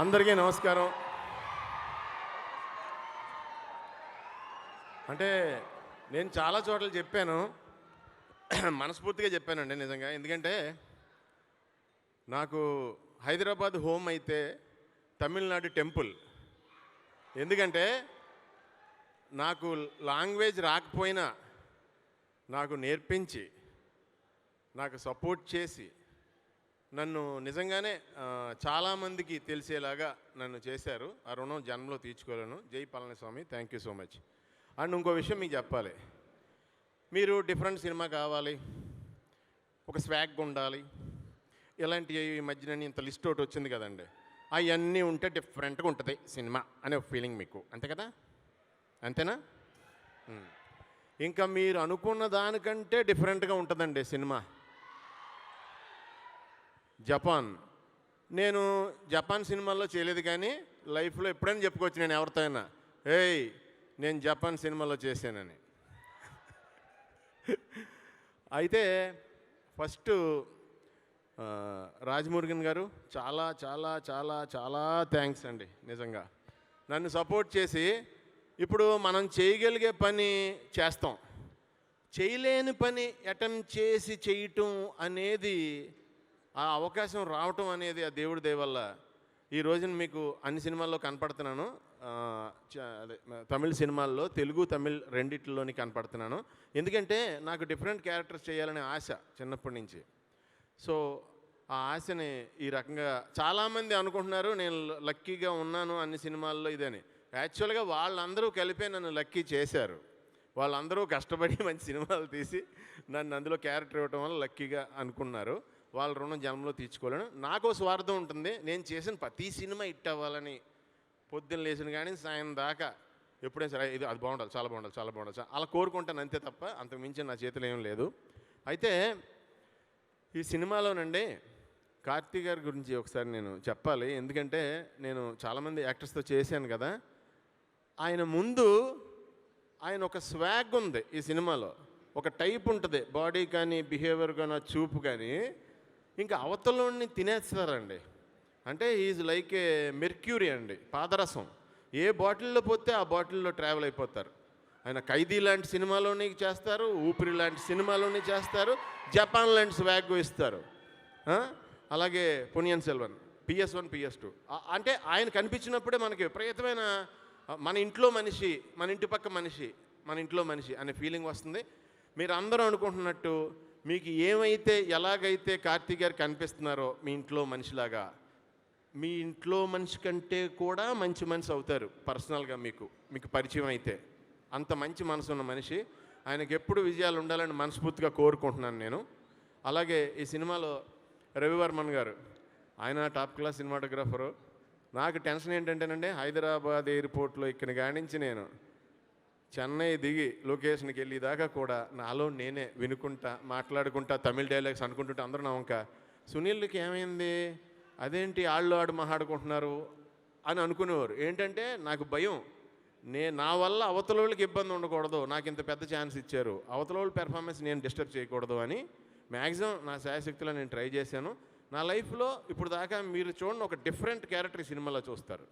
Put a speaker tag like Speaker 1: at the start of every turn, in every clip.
Speaker 1: అందరికీ నమస్కారం. అంటే నేను చాలా చోట్ల చెప్పాను, మనస్ఫూర్తిగా చెప్పానండి నిజంగా. ఎందుకంటే నాకు హైదరాబాద్ హోమ్ అయితే తమిళనాడు టెంపుల్. ఎందుకంటే నాకు లాంగ్వేజ్ రాకపోయినా నాకు నేర్పించి, నాకు సపోర్ట్ చేసి, నన్ను నిజంగానే చాలామందికి తెలిసేలాగా నన్ను చేశారు. ఆ రుణం జన్మలో తీర్చుకోలేను. జై Palaniswami, thank you so much. And ఇంకో విషయం మీకు చెప్పాలి, మీరు డిఫరెంట్ సినిమా కావాలి, ఒక స్వాగ్ ఉండాలి, ఇలాంటి ఈ మధ్యన ఇంత లిస్ట్ ఒకటి వచ్చింది కదండి, అవన్నీ ఉంటే డిఫరెంట్గా ఉంటుంది సినిమా అనే ఒక ఫీలింగ్ మీకు, అంతే కదా? అంతేనా? ఇంకా మీరు అనుకున్న దానికంటే డిఫరెంట్గా ఉంటుందండి సినిమా. జపాన్. నేను జపాన్ సినిమాల్లో చేయలేదు, కానీ లైఫ్లో ఎప్పుడైనా చెప్పుకోవచ్చు నేను ఎవరితో అయినా, ఏయ్ నేను జపాన్ సినిమాలో చేశానని. అయితే ఫస్ట్ రాజమురుగన్ గారు చాలా చాలా చాలా చాలా థ్యాంక్స్ అండి నిజంగా. నన్ను సపోర్ట్ చేసి, ఇప్పుడు మనం చేయగలిగే పని చేస్తాం, చేయలేని పని అటెంప్ట్ చేసి చేయటం అనేది, ఆ అవకాశం రావటం అనేది ఆ దేవుడి దయ వల్ల ఈ రోజున మీకు అన్ని సినిమాల్లో కనపడుతున్నాను. అదే తమిళ సినిమాల్లో, తెలుగు తమిళ్ రెండిట్లోని కనపడుతున్నాను. ఎందుకంటే నాకు డిఫరెంట్ క్యారెక్టర్స్ చేయాలనే ఆశ చిన్నప్పటి నుంచి. సో ఆ ఆశని ఈ రకంగా చాలామంది అనుకుంటున్నారు నేను లక్కీగా ఉన్నాను అన్ని సినిమాల్లో ఇదని. యాక్చువల్గా వాళ్ళందరూ కలిపే నన్ను లక్కీ చేశారు. వాళ్ళందరూ కష్టపడి మంచి సినిమాలు తీసి నన్ను అందులో క్యారెక్టర్ ఇవ్వటం వల్ల లక్కీగా అనుకున్నారు. వాళ్ళ రుణం జన్మలో తీర్చుకోలేను. నాకు స్వార్థం ఉంటుంది, నేను చేసిన ప్రతి సినిమా హిట్ అవ్వాలని పొద్దున్న లేచిన కానీ సాయం దాకా ఎప్పుడైనా సరే ఇది అది బాగుండాలి, చాలా బాగుండాలి, చాలా బాగుండాలి అలా కోరుకుంటాను అంతే తప్ప అంతకు మించి నా చేతిలో ఏం లేదు. అయితే ఈ సినిమాలోనండి కార్తీ గారి గురించి ఒకసారి నేను చెప్పాలి. ఎందుకంటే నేను చాలామంది యాక్టర్స్తో చేశాను కదా, ఆయన ముందు ఆయన ఒక స్వాగ్ ఉంది ఈ సినిమాలో, ఒక టైప్ ఉంటుంది, బాడీ కానీ బిహేవియర్ కానీ చూపు కానీ, ఇంకా అవతలని తినేస్తారండి. అంటే ఈజ్ లైక్ ఏ మెర్క్యూరీ అండి, పాదరసం. ఏ బాటిల్లో పోతే ఆ బాటిల్లో ట్రావెల్ అయిపోతారు. ఆయన ఖైదీ లాంటి సినిమాలోని చేస్తారు, ఊపిరి లాంటి సినిమాలోని చేస్తారు, జపాన్ లాంటి స్వాగ్ ఇస్తారు. అలాగే పొన్నియిన్ సెల్వన్, PS1 PS2. అంటే ఆయన కనిపించినప్పుడే మనకి విపరీతమైన మన ఇంట్లో మనిషి, మన ఇంటి పక్క మనిషి, మన ఇంట్లో మనిషి అనే ఫీలింగ్ వస్తుంది. మీరు అందరూ అనుకుంటున్నట్టు మీకు ఏమైతే ఎలాగైతే కార్తీ గారు కనిపిస్తున్నారో మీ ఇంట్లో మనిషిలాగా, మీ ఇంట్లో మనిషి కంటే కూడా మంచి మనిషి అవుతారు పర్సనల్గా. మీకు పరిచయం అయితే అంత మంచి మనసు ఉన్న మనిషి. ఆయనకి ఎప్పుడు విజయాలు ఉండాలని మనస్ఫూర్తిగా కోరుకుంటున్నాను నేను. అలాగే ఈ సినిమాలో రవివర్మన్ గారు, ఆయన టాప్ క్లాస్ సినిమాటోగ్రాఫరు. నాకు టెన్షన్ ఏంటంటేనండి, హైదరాబాద్ ఎయిర్పోర్ట్లో ఇక్కడి కానించి నేను చెన్నై దిగి లొకేషన్కి వెళ్ళి దాకా కూడా నాలో నేనే వినుకుంటా, మాట్లాడుకుంటా, తమిళ డైలాగ్స్ అనుకుంటుంటే అందరూ నా వంక సునీల్కి ఏమైంది, అదేంటి ఆళ్ళు ఆడు మాట్లాడుకుంటున్నారు అని అనుకునేవారు. ఏంటంటే నాకు భయం, నా వల్ల అవతల వాళ్ళకి ఇబ్బంది ఉండకూడదు, నాకు ఇంత పెద్ద ఛాన్స్ ఇచ్చారు, అవతల వాళ్ళ పెర్ఫార్మెన్స్ నేను డిస్టర్బ్ చేయకూడదు అని మ్యాక్సిమం నా శాయశక్తిలో నేను ట్రై చేశాను. నా లైఫ్లో ఇప్పుడు దాకా మీరు చూడండి ఒక డిఫరెంట్ క్యారెక్టర్ ఈ సినిమాలో చూస్తారు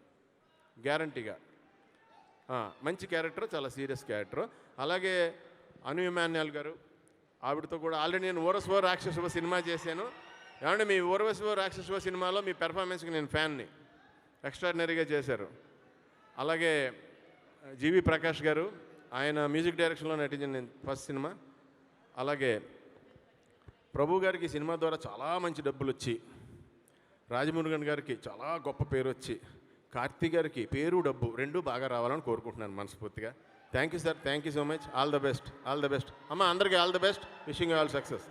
Speaker 1: గ్యారంటీగా. మంచి క్యారెక్టర్, చాలా సీరియస్ క్యారెక్టర్. అలాగే అను ఇమాన్యుయల్ గారు, ఆవిడతో కూడా ఆల్రెడీ నేను ఊర్వశివ రాక్షసువ సినిమా చేశాను. ఏమంటే మీ ఊర్వశివ రాక్షసువ సినిమాలో మీ పెర్ఫార్మెన్స్కి నేను ఫ్యాన్ని, ఎక్స్ట్రాడినరీగా చేశారు. అలాగే జీవి ప్రకాష్ గారు, ఆయన మ్యూజిక్ డైరెక్షన్లో నటించిన నేను ఫస్ట్ సినిమా. అలాగే ప్రభు గారికి సినిమా ద్వారా చాలా మంచి డబ్బులు వచ్చి, రాజమురుగన్ గారికి చాలా గొప్ప పేరు వచ్చి, కార్తీ గారికి పేరు డబ్బు రెండూ బాగా రావాలని కోరుకుంటున్నాను మనస్ఫూర్తిగా. Thank you sir, thank you so much. All the best, all the best అమ్మ, అందరికీ all the best. Wishing you all success.